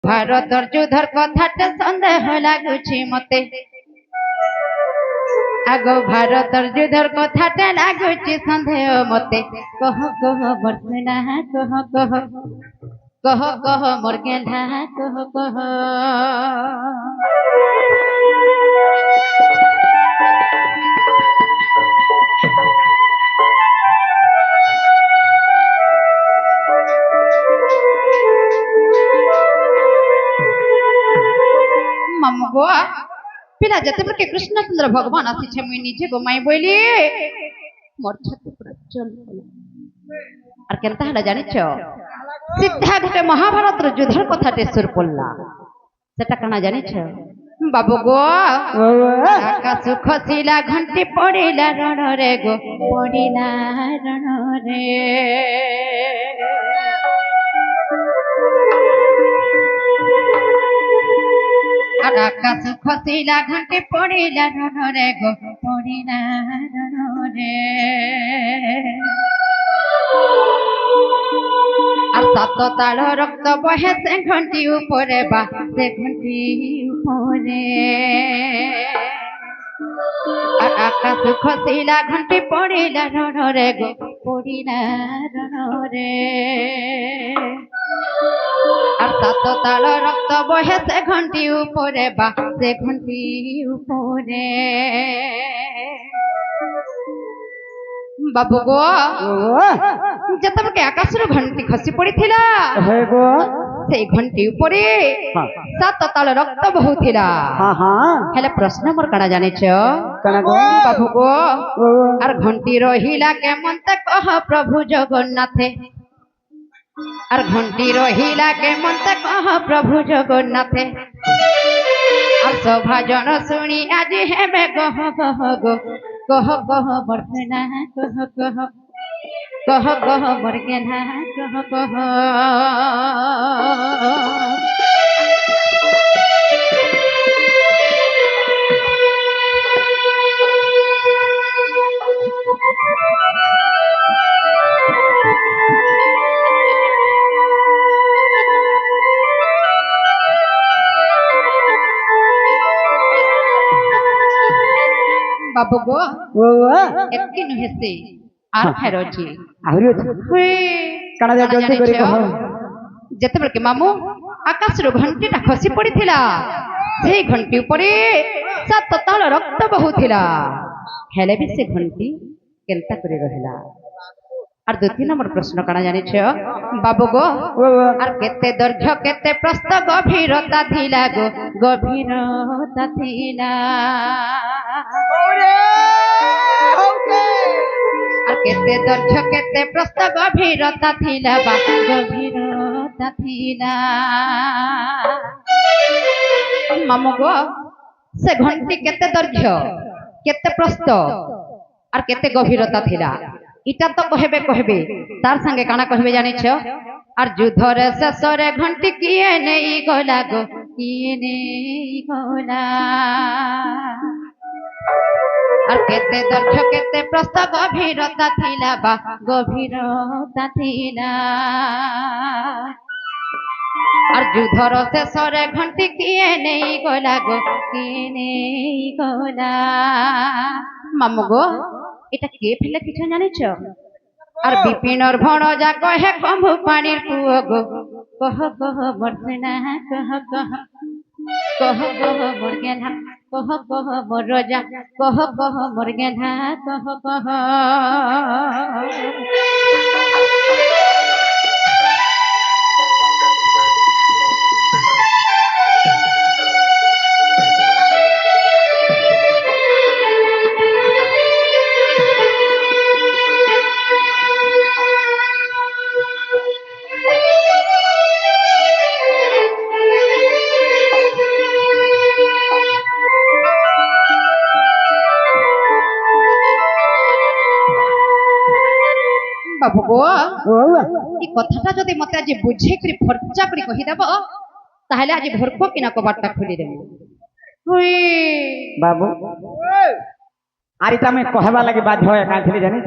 ଭାରତର ଯୁଦ୍ଧର କଥାଟେ ସନ୍ଦେହ ଲାଗୁଛି ମତେ ଆଗ ଭାରତର ଯୁଦ୍ଧର କଥାଟେ ଲାଗୁଛି ସନ୍ଦେହ ମତେ କହ କହ ବର୍ଷନା କହ କହ କହ କହ ମୋର ଗେହ୍ଲା କହ କହ मामू पिला जते के कृष्णचंद्र भगवान आसी मुई निजे गोमाई बोली मोर छाती पूरा चल और केनता हला जानिछ सीधा गोटे महाभारत युद्धर कथाटे सुर पड़ला सेटा कना जानिछ बाबू गो आकाश खसिला घंटी पड़िला रण रे गो पड़िला रण रे आकाश खसिला घंटी पड़िला रण रे गो पड़िला रण रे আর সাত তাল রক্ত বহে সে ঘন্টি উপরে বা সে ঘন্টি উপরে আর আকাশ খসিলা ঘন্টি পড়িলা রণরে গো পড়িলা রণরে আর সাত তাল রক্ত বহে সে ঘন্টি উপরে বা সে ঘন্টি উপরে बाबू गो जतबके आकाशर घंटी खसी पड़िथिला से घंटी उपरे सात ताल रक्त बहुथिला हेले प्रश्न मोर कणा जानिछ बाबू गो आर घंटी रहिला के मनते कह प्रभु जगन्नाथे आर घंटी रहिला के मनते कह प्रभु जगन्नाथे आर सभा जन सुनी आज हेबे गह गह गो कह कह बरसना कह कह कह कह बरगेना कह कह बाबू गो एतकी नुहेसे आर फेरोजी आहुरी अछि काना जा जल्दी करी कह जते बेल के मामू आकाश रो घंटी ता खसी पड़िथिला से घंटी ऊपरे सात ताल रक्त बहुथिला हेले भी से घंटी केनता करे रहला और द्वितीय नंबर प्रश्न काना जानिछ बाबू गो और केते दर्घ्य केते प्रस्थ गभीरता थिला गो गभीरता थिला और केते दर्घ्य केते प्रस्थ गभीरता थिला बा गभीरता थिला मामू गो से घंटी केते दर्घ्य केते प्रस्थ और केते गभीरता थिला इटा तो कहबे कहबे तार संगे काना कहबे जानिछ और युद्धर शेषरे घंटी किए नहीं गला गो किए नहीं गला और केते दर्घ्य केते प्रस्थ गभीरता थिला बा गभीरता थिला और युद्धर शेषरे घंटी किए नहीं गला गो किए नहीं गला मामू गो এটা কে ফেলে কিছু জানিছ আর বিপিনর ভণজা কহে কম্ভু পানির পুয় গো কহ কহ বর্ষনা কহ কহ কহ কহ মোর গেধা কহ কহ মোর রজা কহ কহ মোর গেধা কহ কহ बाबू गो ई कथाटा जदि मते आज बुझे करी फर्चा करी कहि देबो ताहले आज भरको किना कबाटटा खुली देबो हुई बाबू आरिता में कहबा लागि बाध्य होय का थिली जानि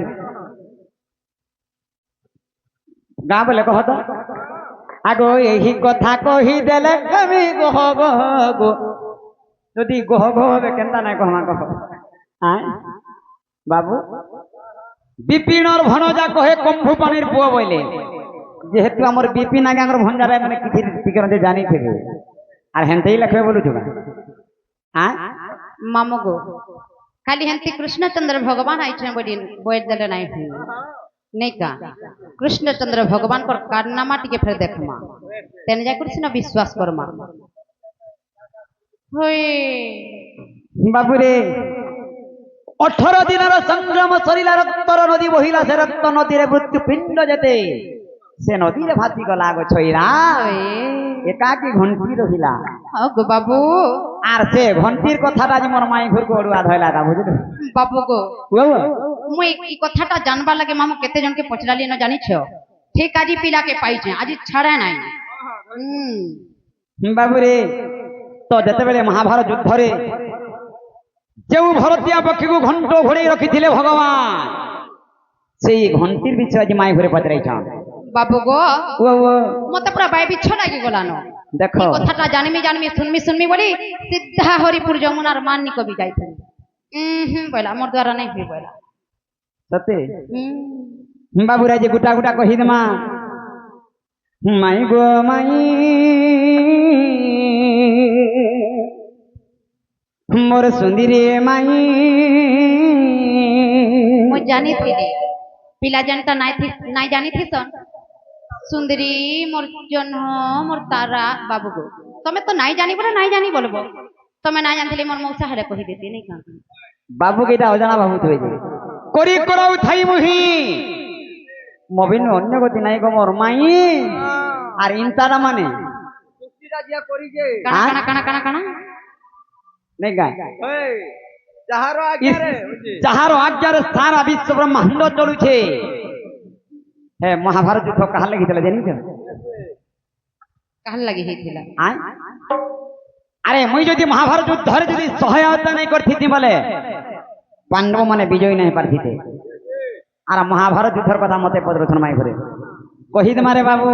गाँ बोले कह तो আগো এই কথা কহি দেলে আমি গহ গহ গো যদি গহ গহ হবে কেনটা নাই কহমা কহ বাবু বিপিনর ভনজা কহে কম্ভু পানির পুয়া বইলে যেহেতু আমার বিপিন আগে আমার ভঞ্জারে মানে কিছু ঠিকানা জানি থেকে আর হেনতেই লেখবে বলুছ মামু গো খালি হেনতি কৃষ্ণচন্দ্র ভগবান আইছেন বলি বইয়ের দেলে নাই नहीं का कृष्णचंद्र भगवान को कारनामा टिके फिर देखमा तेने जा कृष्ण विश्वास करमा होय बाबू रे 18 दिनर संग्राम सरिला रक्तर नदी बहिला से रक्त नदी रे मृत्यु पिंड जेते से नदी रे भाती गला गो छोइरा एकाकी घंटी रहिला गो बाबू आर से घंटीर कथाटा जे मोर माई घर को अडुआ धइला ता बुझिल बाबू गो मुई ई कथाटा जानबा लगे मामू केते जन के पचराली न जानि छ ठीक आजी पिला के पाई छे आजी छाड़ा नाही बाबू रे तो जते बेले महाभारत युद्ध रे जेउ भरतिया पक्षी को घंटो घोड़े रखिथिले भगवान सेई घंटीर विषय आज माई घरे पचराई छ बाबू गो मते पूरा बाय बिछ लागी गलानो देखो कथाटा जानमी सुनमी बोली सीधा हरिपुर जमुनार माननी कवि जाइथे बोला मोर द्वारा नहीं हुई बोला सते बाबू राजे गुटा गुटा कहि दमा माई गो माई मोर सुंदरी माई मो जानी थी पिला जनता नहीं जानी थी सन सुंदरी मोर जन्ह मोर तारा बाबू गो तमे तो नहीं जानी बोले नहीं जानी बोलबो तमे नहीं जानथिले मोर मौसा हरे कहि देती नहीं का बाबू के अजाना बाबू थई जे करी कराउ थाई मुही मोबिन अन्य गति नाही गो मोर माई आर इंतारा माने कुस्तीरा जिया करी जे काना नहीं गाय जहारो आज्ञा रे सारा विश्व ब्रह्मांड चलु छे हे महाभारत युद्ध कहा लगी तले जानि छ कहा लगी हेतिला अरे मुई जदि महाभारत युद्ध रे जदि सहायता नहीं करथि बोले पांडव माने विजय नहीं पारथिते आर महाभारत युद्धर कथा मते प्रदर्शन माई करे कहि दे मारे बाबू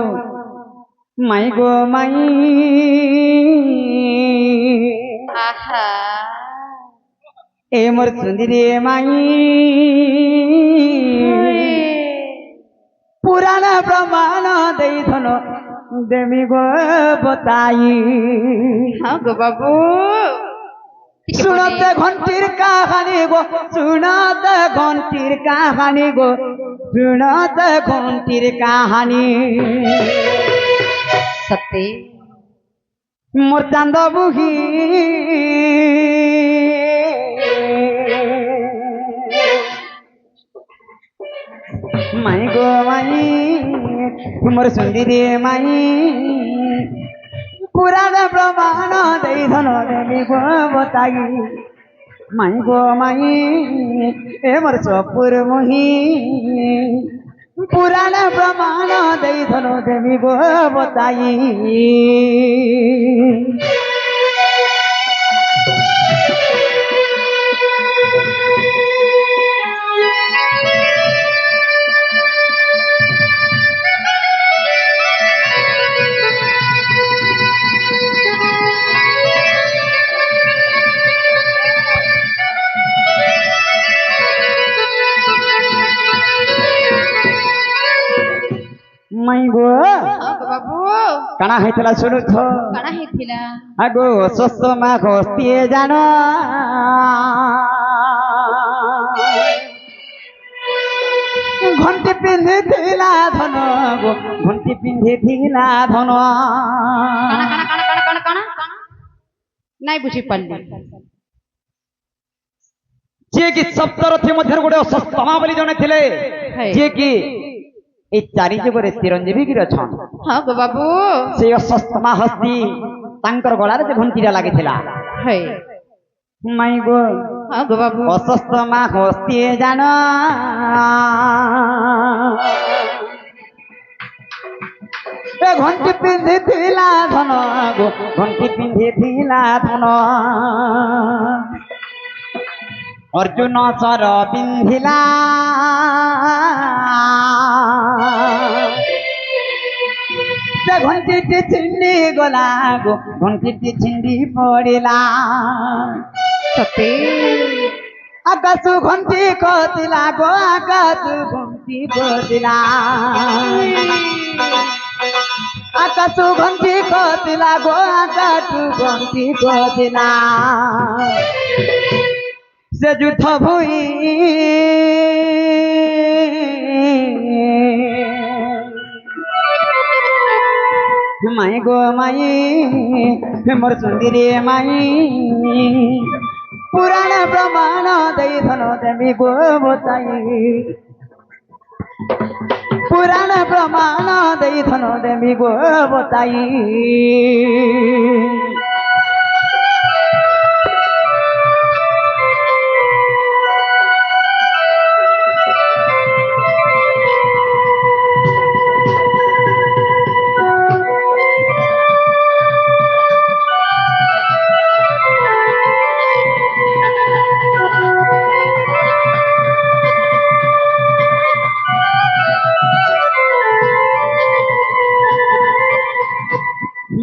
माई गो माई आहा ए मोर सुंदरी माई पुराण प्रमाण देई धनो देमी गो बताई हाँ गो बाबू सुनते घंटीर कहानी गो सुनते घंटीर कहानी गो सुनते घंटीर कहानी सत्य मोर चांद बुही माई गो माई मोर सुंदरी माई पुराण प्रमाण देई धन देवी गो बताई माई गो माई ए मोर सपुर मुही पुराण प्रमाण देई धन देवी गो बताई माई गो बाबू काना हेतला सुनु थो काना हेतिला आगो सस्त मा खोस्तिए जानो घंटी पिंधि थिला धन गो घंटी पिंधि थिला धन काना नहीं बुझी पल्ली जे कि सप्तरथी मध्य गोटे सस्तमा बोली जने थिले जे कि ए चारि जुगरे चिरंजीवी गिर छन हां गो बाबू से सस्तमा हस्ती तांकर गलारे जे घंटीरा लागिथिला हे माई गो हां गो बाबू असस्तमा हस्ती जानो ए घंटी पिंधि थिला धन गो घंटी पिंधि थिला धन अर्जुन सर पिंधिला ସେ ଘଣ୍ଟିଟି ଛିଣ୍ଡି ଗଲା ଗୋ ଘଣ୍ଟିଟି ଛିଣ୍ଡି ପଡ଼ିଲା ସତେ ଆକାଶ ଘଣ୍ଟି କତିଲା ଗୋ ଆକାଶ ଘଣ୍ଟି କତିଲା ଆକାଶ ଘଣ୍ଟି କତିଲା ଗୋ ଆକାଶ ଘଣ୍ଟି କତିଲା ସେ ଯୁଦ୍ଧ ଭୂଇଁ ମାଇ ଗୋ ମାଇ ମୋର ସୁନ୍ଦରୀ ମାଇ पुराण प्रमाण दई धन देवी गो बताई पुराण प्रमाण दई धन देवी गो बताई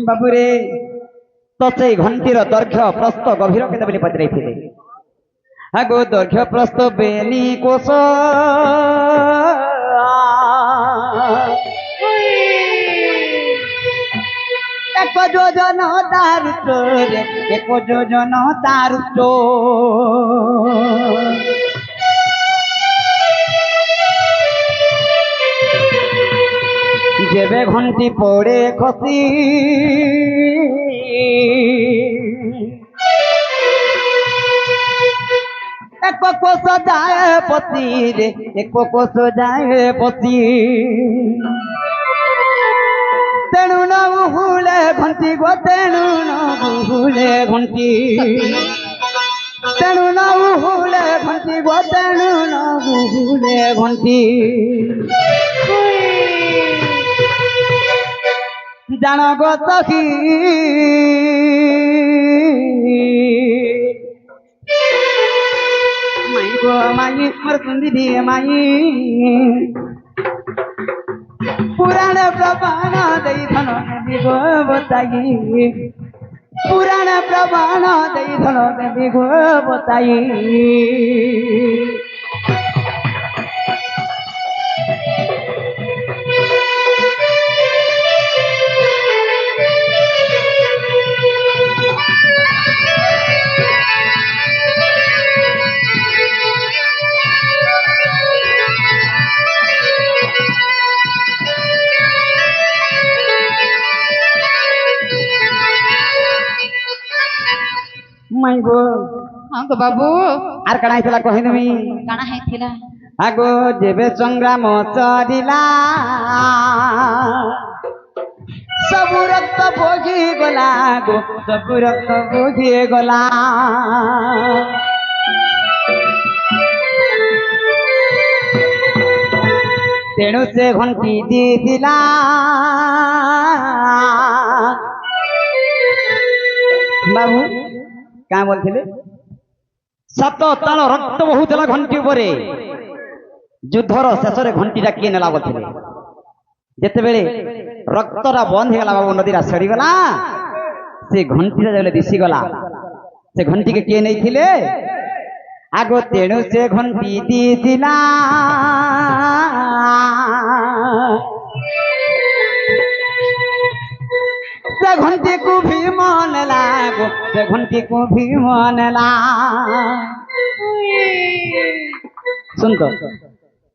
बाबूरे तो से घंटीर दैर्घ्य प्रस्थ गभीर केते बोली पचराइथिले आगो दैर्घ्य प्रस्थ बेनी कोश एक जोजन तार चोर एक जोजन तार चोर जेबे घंटी पड़े खसी एक कोस जाए पति रे एक कोस जाए पति तेणु न हुले घंटी गो तेणु न हुले घंटी तेणु न हुले घंटी गो तेणु न हुले घंटी जान गो सखी माई गो माई मोर सुंदरी माई पुराण प्रमाण दई धन देवी गो बताई पुराण प्रमाण दई धन देवी गो बताई माई गो हाँ गो बाबू आर कणा हितला कहि देमी काना हैथिला आगो जेबे संग्राम चलिला सब रक्त भोगी गला गो सब रक्त भोगी गला तेणु से घंटी दी दिला बाबू क्या बोलते सात ताल रक्त बहुला घंटी उपरे युद्धर शेष घंटीटा किए नेला बोलते जितेबले रक्तटा बंद हो गला बाबू नदीरा सड़गला से घंटीटा जब दिशीगला से घंटी के किए नहीं थिले आगो तेणु से घंटी दी दिला से घंटी को भी मन लागो से घंटी को भी मन ला सुन तो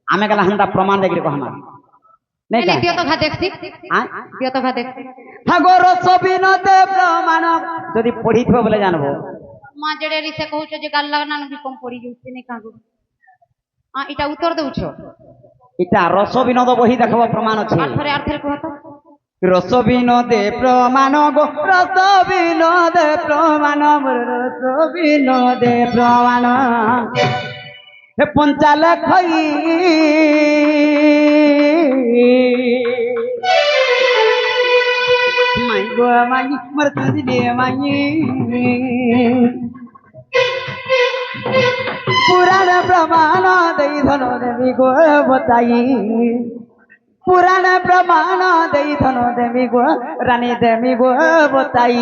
आमे गला हंदा प्रमाण देखि को हमार नहीं का दियो तो खा देखसी हां दियो तो खा देखसी ठाकुर सबिन दे प्रमाण जदि पढ़ी थो बोले जानबो मां जेडे रिसे कहउछो जे गाल लगना भी कम पड़ी जुते ने कागो हां इटा उत्तर देउछो इटा रस विनोद बही देखबो प्रमाण अछि आर्थरे कहत रस विनोदे प्रमाण गो रस विनोदे प्रमाण रस विनोदे प्रमाण हे पंचाल खई माई गो माई मर तुझी दे माई पुराण प्रमाण दई धन देवी गो बताई पुराण प्रमाण दे धन देमी गो रानी देमी गो बताई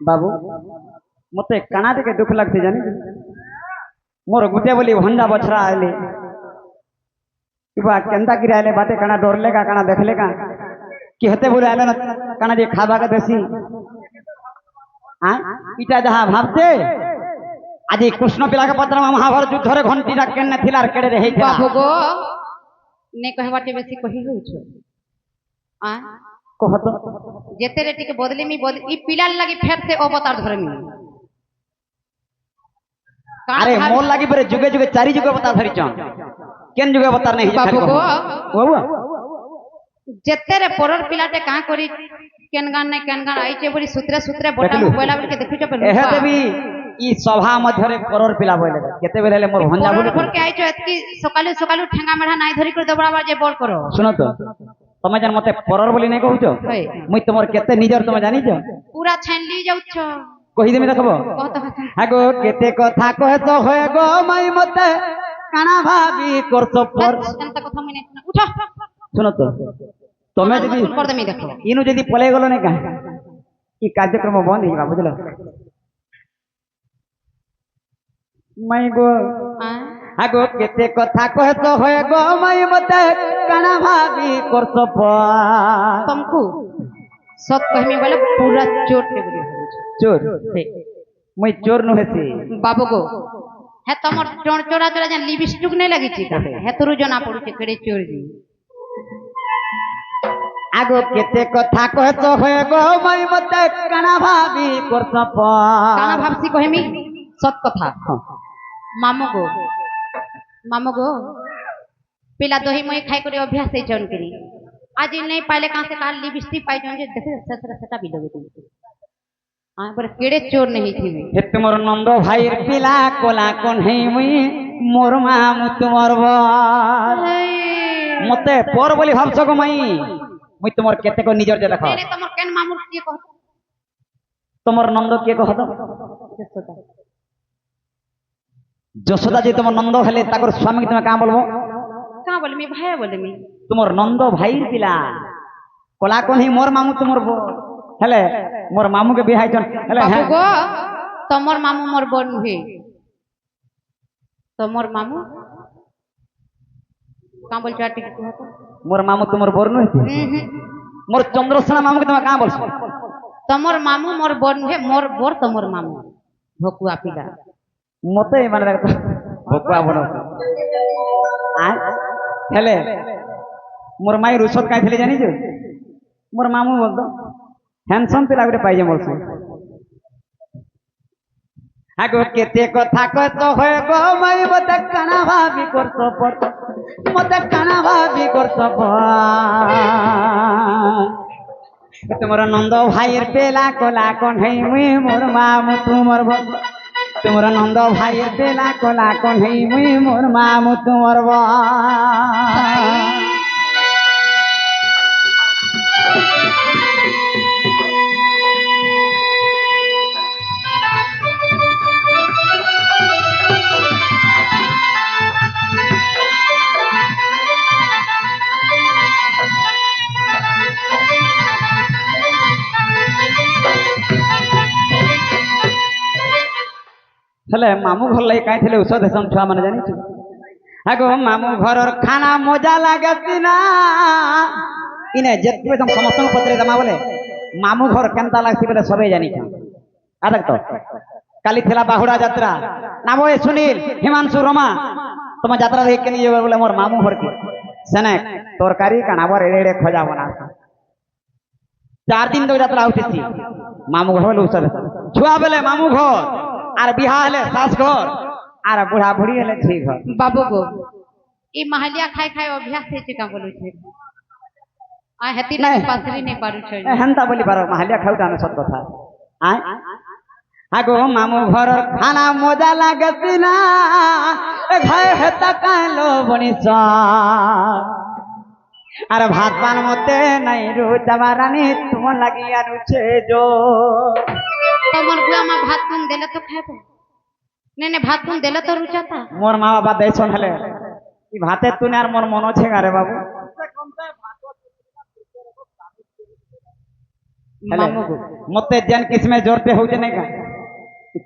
बाबू मते काना देखे दुख लगते जानी मोर गुटे बोली भंडा बछड़ा आले इबा केंदा गिराले बाते काना डरले का काना देखले का कि हते बोले आले न काना दे खाबा का देसी हां इटा जहां भाबते आज कृष्ण पिला के पत्र में महाभारत युद्ध रे घंटी रा केने थिलार केड़े रे हेइता बाबू गो ने कहबाटे बेसी कहि होछ आ कहत जेते रे टिके बदली मी बदली ई पिलार लागी फेर से अवतार धरमी अरे मोर लागी बरे जुगे जुगे चारि जुगे अवतार धरि छन केन जुगे अवतार नहीं बाबू गो बाबू जेते रे परर पिलाटे का करी केन गान आइचे बड़ी सूत्रे सूत्रे बटा मोबाइल के देखु छ पे एहे देवी ई सभा मध्य रे परर पिला बोले केते बेले ले मोर भंजा बोले पर के आइचो एतकी सकाले सकाले ठेंगा मेढा नाइ धरि कर दबड़ा जे बोल करो सुनो तो तमे जन मते परर बोली नै कहू छ मुई तमर केते निजर तमे जानि छ पूरा छान ली जाउ छ कहि देमे देखबो हागो केते कथा कहे तो होय गो माई मते काना भाबी करतो पर एंत कथा मने उठ सुनो तो तमे जदी कर देमी देखो इनु जदी पले गेलो नै का ई कार्यक्रम बंद हिबा बुझलो माई गो हागो केते कथा कहे तो होय गो माई मते काना भाबी करतो पर तुमको सत कहमी बोले पूरा चोट ने बोली चोर मुई चोर न हेसी बाबू गो हे तमर चोरा चोरा जन लिपस्टिक नै लागि छी का हे तोरु जना पडु छी केड़े चोर जी आगो केते कथा कहे तो होय गो माई मते काना भाबी करतो पर काना भाबसी कहमी सत कथा मामू गो पिला दही मई खाई करे अभ्यास है जन करी आज नहीं पाले कहां से काल लिपस्टिक पाई जन जे देखे ससरा सटा भी लगे तुम हां पर केड़े चोर नहीं थी हे तुमर नंद भाई पिला कोला कोन है मुई मोर मामू तुमर बर मते पर बोली भाबछ गो मई मुई तुमर केते को निजर जे देखो ने तमर केन मामू के कह तुमर नंद के कहत যশোদা যে তোমার নন্দ হেলে তাকর স্বামী তুমি কাঁ বলবো का बोलमी भाई बोलमी তোমার নন্দ ভাইর পিলা কলা কোন হি মোর মামু তোমার বো হেলে মোর মামু কে বিহাইছন হেলে बाबू गो तमर मामू मोर बन हुए तमर मामू का बोल चाटी के कहत মোর মামু তোমার বর নই মোর চন্দ্রসেনা মামু কে তুমি কাঁ বলছ तमर मामू मोर बन हुए मोर बोर तमर मामू भकुआ पिला मते মানে দেখো ভকুয়া বড় আ হেলে মোর মাই রুসত কাই থিলে জানি যে মোর মামু বলতো হ্যান্ডসাম পিলা গুটে পাই যে মোর আগো কেতে কথা কয় তো হয় গো মাই মতে কানা ভাবি করতো পত মতে কানা ভাবি করতো তোমার নন্দ ভাইয়ের পেলা কোলা কোন হই মুই মোর মামু তোমার তোমার নন্দ ভাইয়ের পেলা কোলা কোন হই মুই মোর মামু তোমার हेले मामू घर लई काई थिले औषध हेसन छुआ माने जानि छु हागो मामू घरर खाना मजा लागति ना इने जेतबे तुम समस्त पत्रे दमा बोले मामू घर केनता लागति बोले सबे जानि छु आदक तो काली थिला बाहुड़ा यात्रा नाम ए सुनील हिमांशु रमा तुम यात्रा देख के नहीं बोले मोर मामू घर के सने तरकारी काना बर एड़े खोजा बना 4 दिन तो यात्रा होती मामू घर बोले औषध छुआ बोले मामू घर আর বিহা হলে শাস ঘর আর বুড়া বুড়ি হলে ঠিক হয় बाबू गो ई महलिया खाई खाई अभ्यास है का बोलू छे आ हेती ना नहीं। पासरी नहीं पारू छे হেনতা বলি পারো মাহালিয়া খাওটা না সত কথা আয় আগো মামু ঘর খানা মজা লাগছি না ঘরে হেতা কালো বনিস আর ভাত পান মতে নাই রুচাবা রানী তোমার লাগি আর উঠে জো तमर बुआ मा भात तुम देले तो खाबो ने भात तुम देले तो रुचाता মোর মা বাবা দেশন হলে এই ভাতের তুনে আর মোর মন আছে গারে বাবু मामू गो मते जन किसमें जोरते हो जे नहीं का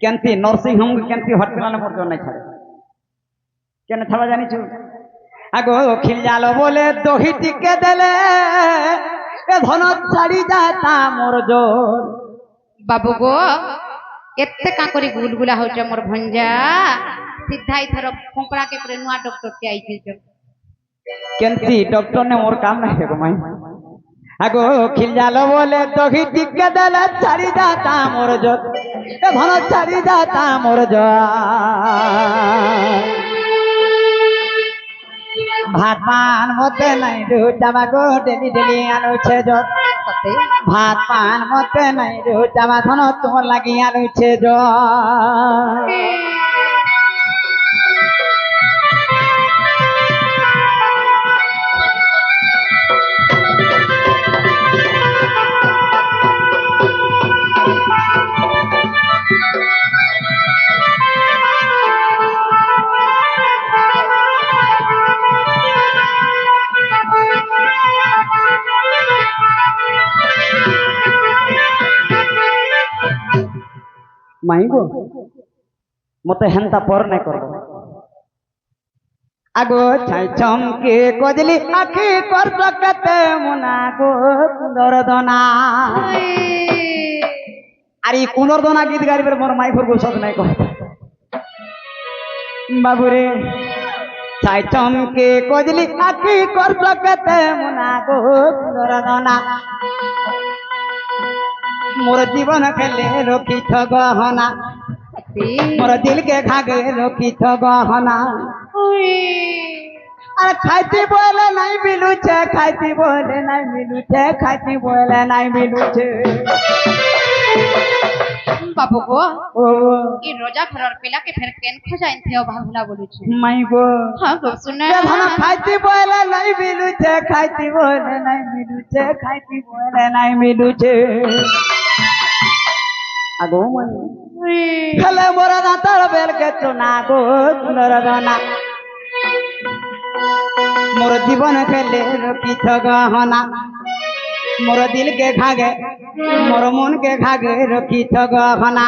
केंती नर्सिंग होम केंती हॉस्पिटल में मोर जोर नहीं छाड़े केन थवा जानी छु আগো খিল জালো বলে দহি টিকে দেলে এ ধন ছাড়ি যাতা মোর জোর बाबू गो एत्ते का करी गुलगुला हो छ मोर भंजा सीधा इथर कोंकड़ा के पर नुआ डॉक्टर के आई छ केंती डॉक्टर ने मोर काम नहीं है माई আগো খিল জালো বলে দহি টিকে দেলে ছাড়ি যাতা মোর জোর এ ধন ছাড়ি যাতা মোর জোর ভাত পান মতে নাই রুচাবা গো ডেলি ডেলি আনুছে জোর सते ভাত পান মতে নাই রুচাবা ধন তোমার লাগি আনুছে জোর মাইগো মতে হেনতা পর নাই করব আগো ছাই চমকে কজলি আখি কর সকতে মুনা গো কুন্দরদনা আর এই কুন্দরদনা গীত গাইবার মোর মাই ফর গোসত নাই কহ বাবুরে ছাই চমকে কজলি আখি কর সকতে মুনা গো কুন্দরদনা मोर जीवन खेले रोकी थो गहना मोर दिल के खागे रोकी थो गहना अरे खाती बोले नहीं मिलू छे खाती बोले नहीं मिलू छे खाती बोले नहीं मिलू छे बाबू गो ओ ई रोजा घरर पेला के फेर केन खजाइन थे बाहुला बोलू छे माई गो हां गो सुने हम खाती बोले नहीं मिलू छे खाती बोले नहीं मिलू छे खाती बोले नहीं मिलू छे আগো মনি খেলে মোরা দাঁতার বেল কে চোনা গো সুন্দরদনা মোর জীবন খেলে রকিছ গহনা মোর দিল কে খাগে মোর মন কে খাগে রকিছ গহনা